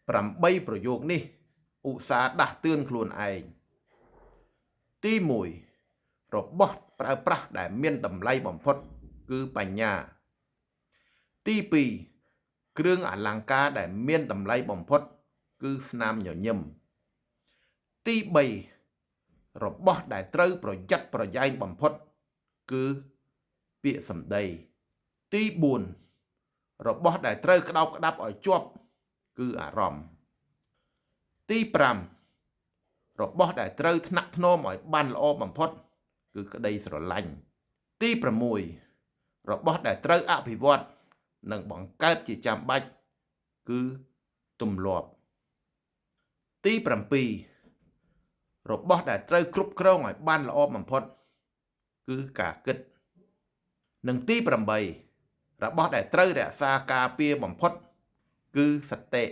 8ប្រយោគនេះឧស្សាហ៍ដាស់តឿនខ្លួនឯងទី1របស់ប្រើប្រាស់ដែលមានតម្លៃបំផុតគឺបញ្ញាទី2គ្រឿងអលង្ការដែលមានតម្លៃបំផុតគឺស្នាមញញឹមទី3របស់ដែលត្រូវប្រយ័ត្នប្រយែងបំផុតគឺពាក្យសម្ដីទី4របស់ដែលត្រូវក្តោបក្តាប់ឲ្យជាប់គឺអារម្មណ៍ទី5របស់ដែលត្រូវថ្នាក់ថ្នមឲ្យបានល្អបំផុតគឺក្តីស្រឡាញ់ទី6របស់ដែលត្រូវអភិវឌ្ឍនិងបង្កើតជាចាំបាច់គឺទម្លាប់ទី7របស់ដែលត្រូវគ្រប់គ្រងឲ្យបានល្អបំផុតគឺការគិតនិងទី8របស់ដែលត្រូវរក្សាការពារបំផុតគឺសតិ